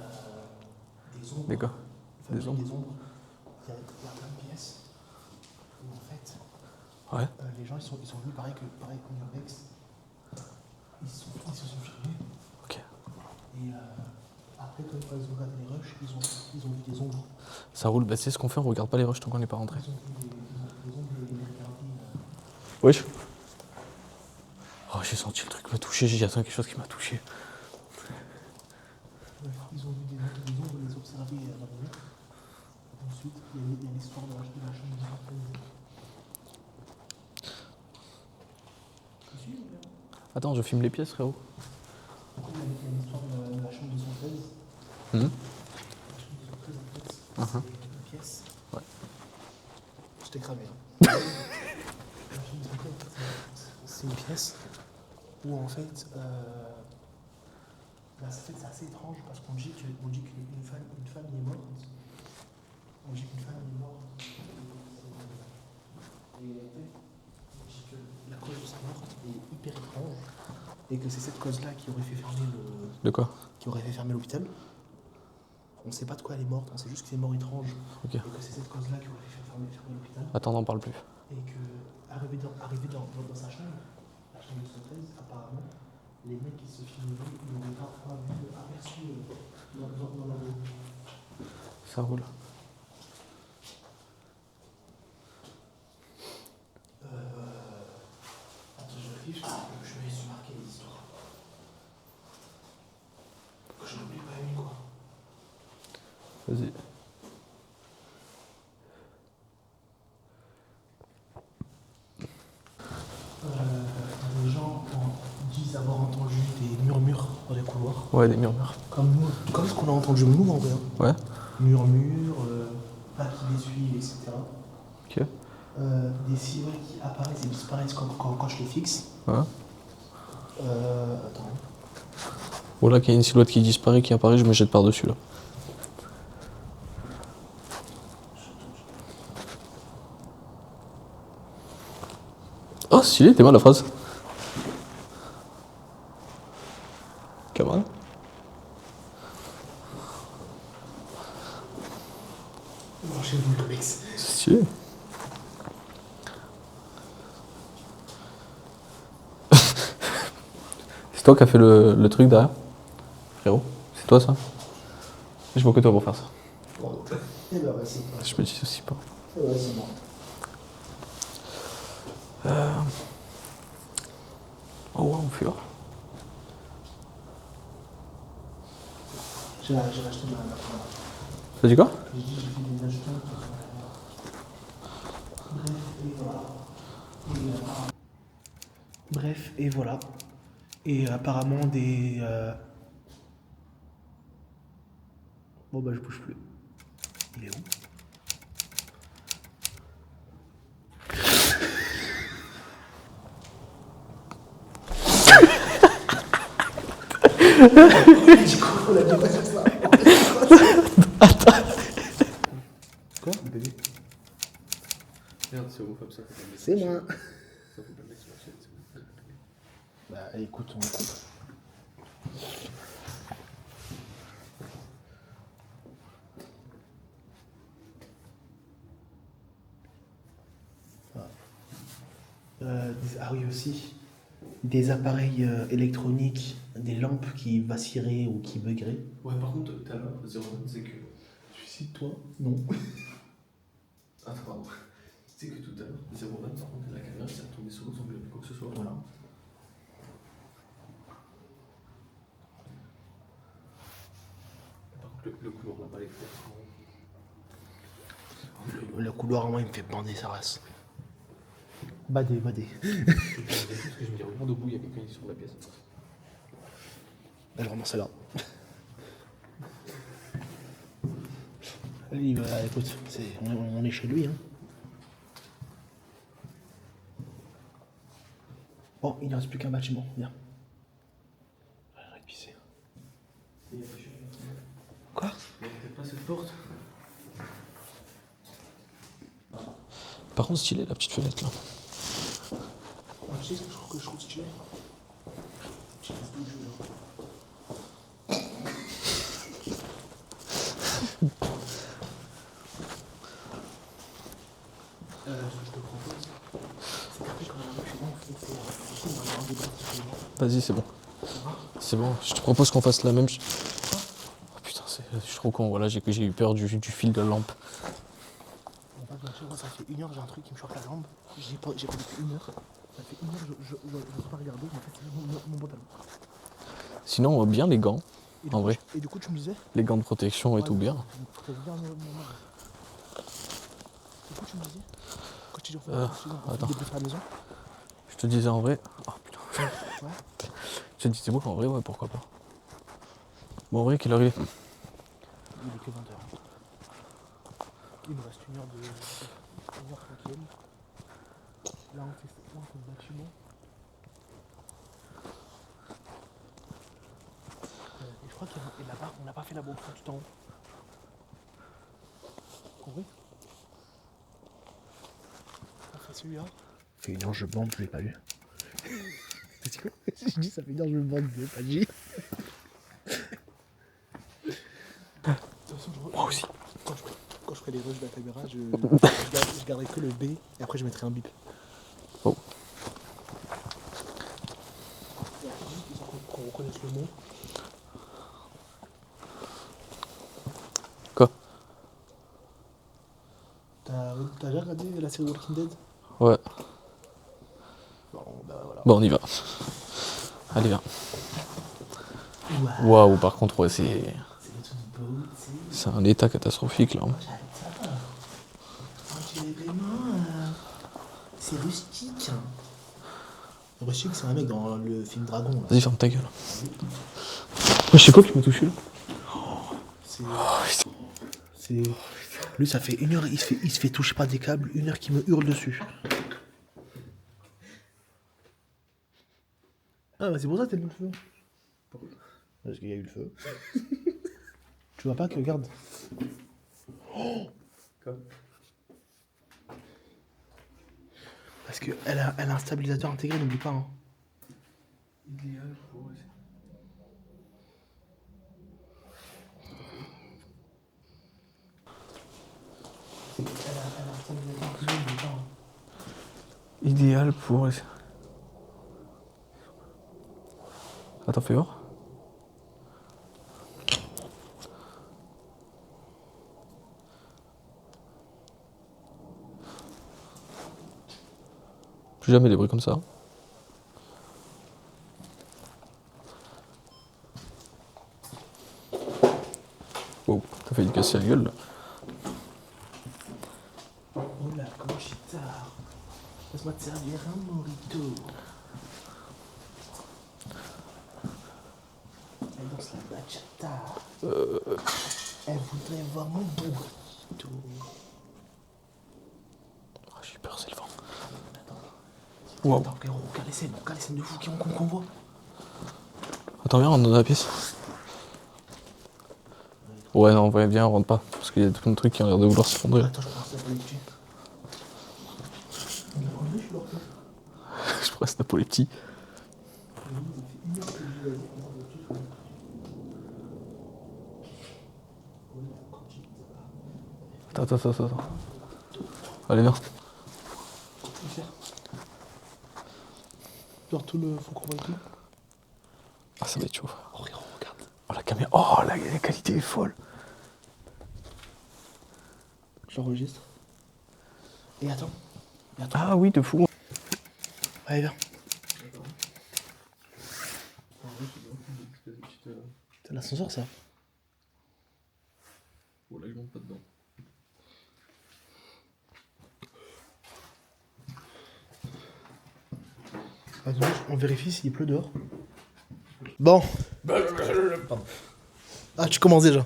ombres. Des quoi? Le fameux Des truc ombres. des ombres. Il y a plein de pièces où, en fait, Ouais. les gens, ils sont venus pareil comme Urbex. Ils se sont filmés. Ok. Et après, quand ils ont regardé les rushs, ils ont vu des ombres. Ça roule, bah c'est ce qu'on fait, on regarde pas les rushs tant qu'on n'est pas rentré. Ils ont vu des ombres et les regarder. Wesh. Oh, j'ai senti le truc me toucher, j'ai attendu quelque chose qui m'a touché. Ils ont vu des ombres les observer à la rue. Ensuite, il y a l'histoire de la chambre des enfants. Attends, je filme les pièces, frérot. Après, il y a l'histoire de la chambre 213. Hum. La chambre 213, en fait, c'est une pièce. Ouais. Je t'ai cramé. La chambre 213, en fait, c'est une pièce où, en fait, c'est assez étrange parce qu'on dit qu'une femme est morte. On dit qu'une femme est morte. Et en fait, on dit que la cause de sa mort est hyper étrange et que c'est cette cause-là qui aurait fait fermer De quoi? qui aurait fait fermer l'hôpital. On ne sait pas de quoi elle est morte, on sait juste que c'est mort étrange. Ok. Et que c'est cette cause-là qui aurait fait fermer l'hôpital. Attends, n'en parle plus. Et que, arrivé dans sa chambre, la chambre 213, apparemment, les mecs qui se filmaient, ils n'auraient pas vu aperçu dans la rue. Ça roule. Attends, je réfléchis, je me suis marqué les histoires. Que je n'oublie pas une, quoi. Vas-y. Les gens disent avoir entendu des murmures dans les couloirs. Ouais, des murmures. Comme ce qu'on a entendu nous en vrai. Ouais. Murmures, pas qui les suivent, etc. Ok. Des silhouettes qui apparaissent et disparaissent quand je les fixe. Ouais. Attends. Voilà qu'il y a une silhouette qui disparaît, qui apparaît, je me jette par-dessus là. Oh, stylé, t'es mal la phrase. Camarade. Chez vous, le mix. C'est stylé. C'est toi qui as fait le truc derrière, frérot? C'est toi ça? Je vois que toi pour faire ça. Bon, et ben vas-y. Je me dis aussi pas. Vas-y, bon. Oh ouais, on fuit. J'ai acheté ma. T'as dit quoi? J'ai dit, j'ai fait des acheteurs. Bref, et voilà. Et apparemment des. Bon bah je bouge plus. Il est où? Du coup, on a dit pas sur ça. Quoi, bébé? Merde, c'est homophobe ça. C'est moi. Bah écoute, on coupe. Ah oui aussi, des appareils électroniques, des lampes qui vacilleraient ou qui buggeraient. Ouais, par contre, tout à l'heure, 0,1, c'est que. Suicide-toi? Non. Ah, pardon. C'est que tout à l'heure, 0,1, par contre, la caméra s'est retournée sur l'autre sans que quoi que ce soit. Voilà. Par contre, le couloir là-bas, les fenêtres. Le couloir, moi, il me fait bander sa race. Badé. Parce que je me dis, regarde au bout, il y a quelqu'un qui est sur la pièce. Elle vraiment celle-là. Écoute, on est chez lui. Hein. Bon, il ne reste plus qu'un bâtiment. Viens. Arrête de pisser. Quoi? Il n'y a peut-être pas cette porte. Par contre, stylé la petite fenêtre là. Tu sais ce que je trouve stylé? Ce que je te propose, c'est qu'après quand on arrive chez moi, on va avoir un débat. Vas-y, c'est bon. C'est bon, je te propose qu'on fasse la même. Oh putain, je suis trop con, voilà, j'ai eu peur du fil de lampe. On va pas se mentir, moi ça fait 1 heure, j'ai un truc qui me choque la jambe. J'ai pas depuis 1 heure. Ça fait 1 heure, je peux pas regarder, mais en fait c'est mon pantalon. Sinon, bien les gants, en vrai. Et du coup, tu me disais? Les gants de protection et tout bien. Du coup, tu me disais? Quand tu dis Attends. débriefer à la maison? Je te disais en vrai. Oh putain. Ouais. Je te disais moi en vrai, ouais, pourquoi pas. Bon, en vrai, quelle heure il est? Il est que 20h. Il nous reste 1 heure tranquille. Là, on fait le bâtiment. Et je crois qu'il y a là-bas, on n'a pas fait la bombe tout en haut. Compris? On fait celui-là. Ça fait 1 heure, je bande, je l'ai pas eu. C'est quoi? Je dis ça fait 1 heure, je bande, je l'ai pas dit. Moi aussi. Quand je ferai les rushs de la caméra, je garderai que le B et après je mettrai un bip. Oh. Qu'on reconnaisse le mot. Quoi? T'as déjà regardé la série Walking Dead? Ouais. Bon, bah voilà. Bon, on y va. Allez, viens. Waouh, par contre, ouais, c'est un état catastrophique là. C'est rustique. Rustique, c'est un mec dans le film Dragon. Là. Vas-y, ferme ta gueule. Je sais quoi qui m'a touché là. C'est. Lui, ça fait 1 heure, il se fait toucher par des câbles, 1 heure qu'il me hurle dessus. Ah, bah c'est pour ça que t'as mis le feu. Pourquoi? Parce qu'il y a eu le feu. Tu vois pas que, regarde. Oh, comme. Parce qu'elle a un stabilisateur intégré, n'oublie pas. Hein. Idéal pour. Elle a un stabilisateur intégré, n'oublie pas. Hein. Idéal pour. Attends, fais voir. Plus jamais des bruits comme ça. Oh, t'as failli te casser la gueule là. Oh la Conchita. Laisse-moi te servir un mojito. Elle danse la bachata. Elle voudrait voir mon burrito. Oh, j'ai peur, c'est le vent. Wow. Attends, frérot, regarde les scènes de fou qu'on voit. Attends, viens, on rentre dans la pièce. Ouais, non, on va bien, on rentre pas. Parce qu'il y a tout un truc qui a l'air de vouloir se fondre. Attends, je pense à Napoletti. Je presse Napoletti. Attends. Allez, viens. Genre tout le faut qu'on voit et tout. Ah, ça va être chaud. Oh, frérot, regarde. Oh, la caméra. Oh, la qualité est folle. J'enregistre. Et attends. Ah oui, de fou. Allez, viens. C'est l'ascenseur, ça. Oh, là, je monte pas dedans. Attends, on vérifie s'il pleut dehors. Bon. Ah, tu commences déjà.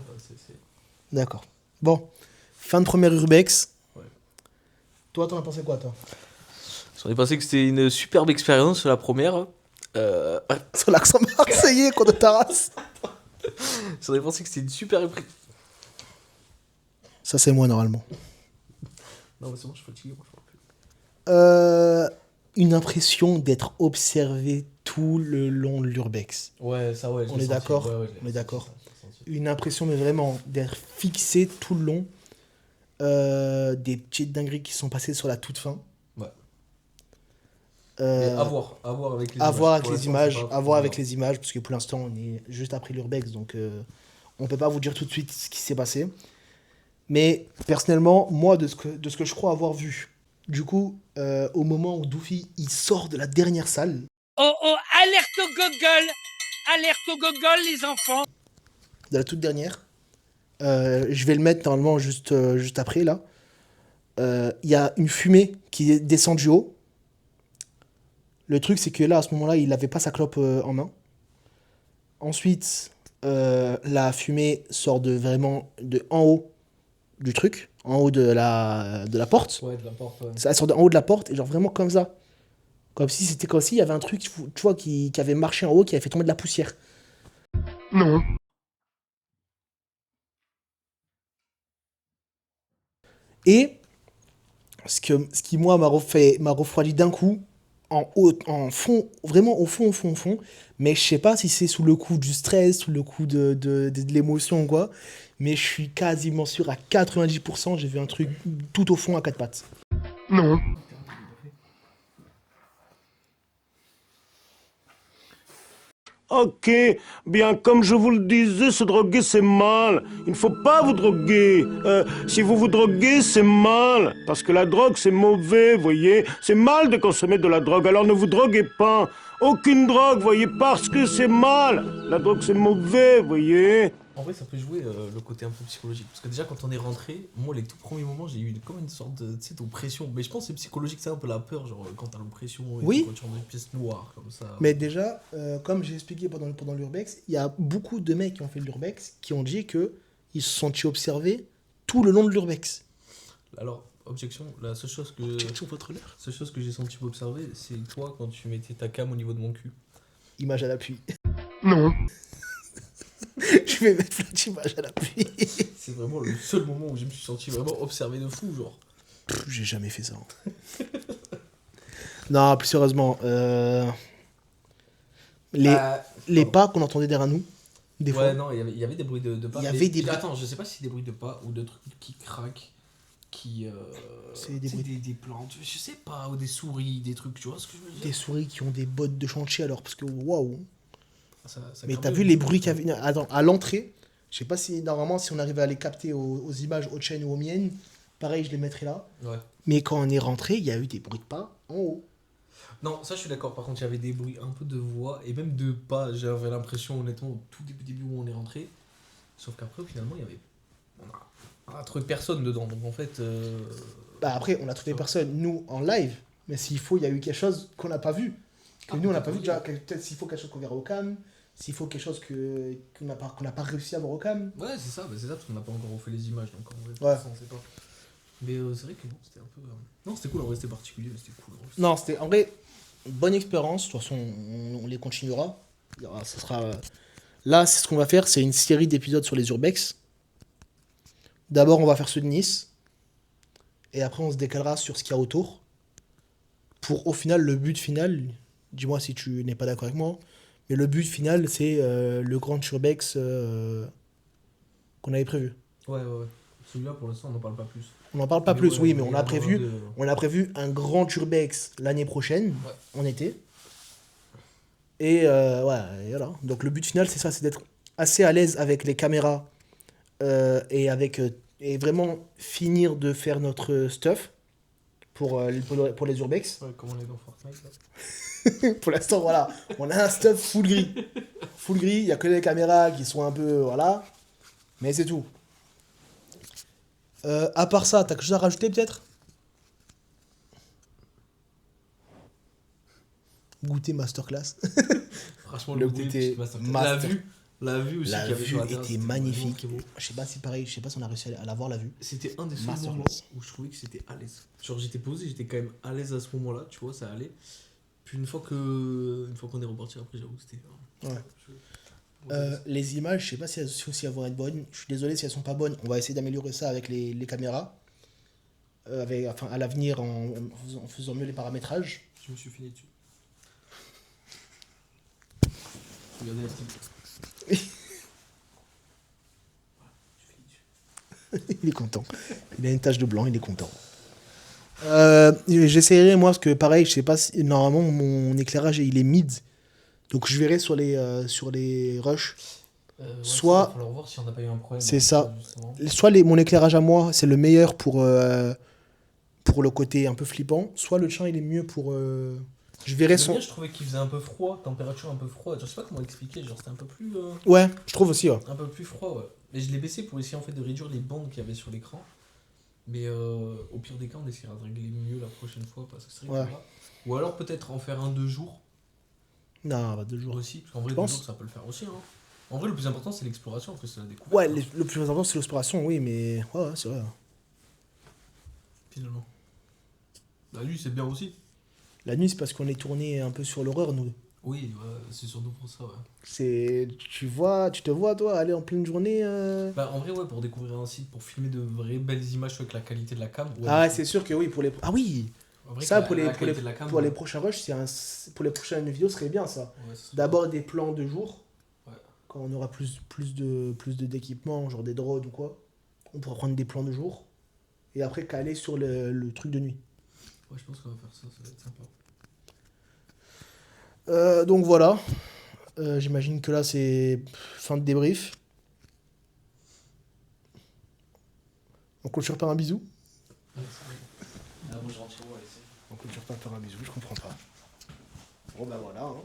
D'accord. Bon. Fin de première urbex. Ouais. Toi, t'en as pensé quoi, toi? J'en ai pensé que c'était une superbe expérience la première. Sur l'accent marseillais contre Taras. J'en ai pensé que c'était une super Ça, c'est moi, normalement. Non, mais c'est bon, je suis fatigué. Moi, je parle plus. Une impression d'être observé tout le long de l'urbex. Ouais, ça, ouais. On est d'accord. On est d'accord. Une impression, mais vraiment, d'être fixé tout le long. Des petites dingueries qui sont passées sur la toute fin. Ouais. Euh, À voir avec les à images. voir avec Pour les l'instant, images, c'est pas- à voir avec les images, parce que pour l'instant, on est juste après l'urbex, donc on peut pas vous dire tout de suite ce qui s'est passé. Mais personnellement, moi, de ce que je crois avoir vu, du coup, au moment où Doofy il sort de la dernière salle, Oh oh, alerte au gogol! Alerte au gogol, les enfants! de la toute dernière, je vais le mettre normalement juste après là. Il y a une fumée qui descend du haut. Le truc, c'est que là, à ce moment-là, il n'avait pas sa clope en main. Ensuite, la fumée sort vraiment de en haut du truc, en haut de la porte. Ouais, de la porte. Ouais. Ça sort de en haut de la porte, et genre vraiment comme ça. Comme si c'était comme s'il y avait un truc, tu vois, qui avait marché en haut, qui avait fait tomber de la poussière. Non. Et ce qui moi m'a refroidi d'un coup, en fond, vraiment au fond. Mais je sais pas si c'est sous le coup du stress, sous le coup de l'émotion ou quoi. Mais je suis quasiment sûr à 90%, j'ai vu un truc tout au fond à quatre pattes. Non. Ok, bien comme je vous le disais, se droguer c'est mal. Il ne faut pas vous droguer. Si vous vous droguez, c'est mal. Parce que la drogue c'est mauvais, voyez. C'est mal de consommer de la drogue, alors ne vous droguez pas. Aucune drogue, voyez, parce que c'est mal. La drogue c'est mauvais, voyez. En vrai, ça peut jouer le côté un peu psychologique. Parce que déjà, quand on est rentré, moi, les tout premiers moments, j'ai eu comme une sorte de, tu sais, d'oppression. Mais je pense que c'est psychologique, c'est un peu la peur, genre quand t'as l'oppression et Oui. quand tu rentres dans une pièce noire, comme ça. Mais déjà, comme j'ai expliqué pendant l'urbex, il y a beaucoup de mecs qui ont fait l'urbex qui ont dit que ils se sont sentis observés tout le long de l'urbex. Alors, objection, la seule chose que, Objection, votre l'heure. seule chose que j'ai senti observer, c'est toi quand tu mettais ta cam au niveau de mon cul. Image à l'appui. Non. Je vais mettre l'image à l'appui. C'est vraiment le seul moment où je me suis senti vraiment observé de fou, genre. J'ai jamais fait ça. Non, plus sérieusement, les pas qu'on entendait derrière nous, des fois. Ouais, non, il y avait des bruits de pas. Il y mais- avait des bruits- Attends, je sais pas si c'est des bruits de pas ou de trucs qui craquent, qui. C'est des tu sais, bruits- des plantes, je sais pas, ou des souris, des trucs, tu vois ce que je veux dire. Des souris qui ont des bottes de chantier alors, parce que waouh. Ça Mais crame t'as le vu les cul, bruits qu'il y quoi. avait. Attends, à l'entrée, je sais pas si normalement, si on arrivait à les capter aux images aux chaînes ou aux miennes, pareil, je les mettrais là. Ouais. Mais quand on est rentré, il y a eu des bruits de pas en haut. Non, ça je suis d'accord. Par contre, il y avait des bruits un peu de voix et même de pas. J'avais l'impression, honnêtement, au tout début où on est rentré. Sauf qu'après, finalement, il y avait. On a trouvé personne dedans. Donc en fait. Bah après, on a trouvé personne, nous, en live. Mais s'il faut, il y a eu quelque chose qu'on n'a pas vu. Que nous, on n'a pas vu déjà. Peut-être s'il faut quelque chose qu'on verra au cam. S'il faut quelque chose qu'on n'a pas réussi à voir au cam. Ouais, c'est ça, parce qu'on n'a pas encore refait les images. Donc en vrai, Ouais. ça, on sait pas. Mais c'est vrai que non, c'était un peu. Non, c'était cool, en vrai, c'était particulier, mais c'était cool. En vrai. Non, c'était en vrai bonne expérience. De toute façon, on les continuera. Ça sera. Là, c'est ce qu'on va faire, c'est une série d'épisodes sur les urbex. D'abord, on va faire ceux de Nice. Et après, on se décalera sur ce qu'il y a autour. Pour au final, le but final, dis-moi si tu n'es pas d'accord avec moi, mais le but final, c'est le grand urbex qu'on avait prévu. Ouais. Celui-là, pour l'instant, on n'en parle pas plus. On n'en parle pas Mais plus, ouais, oui, mais il y on en a aura prévu. deux. On a prévu un grand urbex l'année prochaine, Ouais. en été. Et ouais, et voilà. Donc le but final, c'est ça, c'est d'être assez à l'aise avec les caméras et vraiment finir de faire notre stuff pour les urbex. Ouais, comme on est dans Fortnite, là. Pour l'instant, voilà, on a un stuff full gris. Full gris, il n'y a que les caméras qui sont un peu, voilà. Mais c'est tout. À part ça, t'as quelque chose à rajouter peut-être? Goûter masterclass. Franchement, Le goûter, goûter petite masterclass. master. La vue, La vue aussi La qu'il y avait vue sur la terrasse, était c'était magnifique. vraiment très beau. Je sais pas si pareil, je sais pas si on a réussi à la voir la vue. C'était un des seuls Masterclass. moments où je trouvais que c'était à l'aise. Genre j'étais posé, j'étais quand même à l'aise à ce moment-là, tu vois, ça allait. Puis une fois qu'on est reparti après, j'avoue, c'était... Ouais. Les images, je sais pas si elles vont être bonnes. Je suis désolé si elles sont pas bonnes. On va essayer d'améliorer ça avec les caméras. À l'avenir en faisant mieux les paramétrages. Je me suis fini dessus. Regardez la style. Il est content. Il a une tache de blanc, il est content. J'essaierai moi parce que pareil, je sais pas si normalement mon éclairage il est mid. Donc je verrai sur les rushs. Soit- Il va falloir voir si on n'a pas eu un problème. C'est avec ça. justement. Soit mon éclairage à moi, c'est le meilleur pour le côté un peu flippant, soit le tien il est mieux pour je verrai Le son mien, je trouvais qu'il faisait un peu froid, température un peu froide. Je sais pas comment expliquer, genre c'était un peu plus Ouais, je trouve aussi ouais. un peu plus froid, ouais. Mais je l'ai baissé pour essayer en fait de réduire les bandes qu'il y avait sur l'écran. Mais au pire des cas, on essaiera de régler mieux la prochaine fois parce que c'est vrai que Ouais. là- Ou alors peut-être en faire un 2 jours Non, bah 2 jours. aussi, parce qu'en vrai Je 2 pense. jours ça peut le faire aussi. Hein. En vrai, le plus important c'est l'exploration, parce que c'est la découverte. Ouais, hein, le plus important c'est l'exploration, oui, mais ouais, c'est vrai. finalement. Bah lui c'est bien aussi. La nuit c'est parce qu'on est tourné un peu sur l'horreur nous. Oui, ouais, c'est surtout pour ça, ouais. Tu te vois toi aller en pleine journée Bah en vrai, ouais, pour découvrir un site, pour filmer de vraies belles images avec la qualité de la cam. Ouais, Ah, c'est sûr que oui pour les Ah oui, En vrai, ça que pour la les qualité de la cam, pour les ouais. prochains rushs, pour les prochaines vidéos, ce serait bien ça. Ouais, ce serait D'abord des plans de jour. Ouais. Quand on aura plus de d'équipement, genre des drones ou quoi, on pourra prendre des plans de jour et après caler sur le truc de nuit. bien. Ouais, je pense qu'on va faire ça, ça va être sympa. Donc voilà. J'imagine que là c'est fin de débrief. On clôture par un bisou. Ouais, c'est vrai. Ah, bon, je rentre chez moi, allez, c'est- On clôture pas par un bisou, je comprends pas. Bon bah voilà. Hein.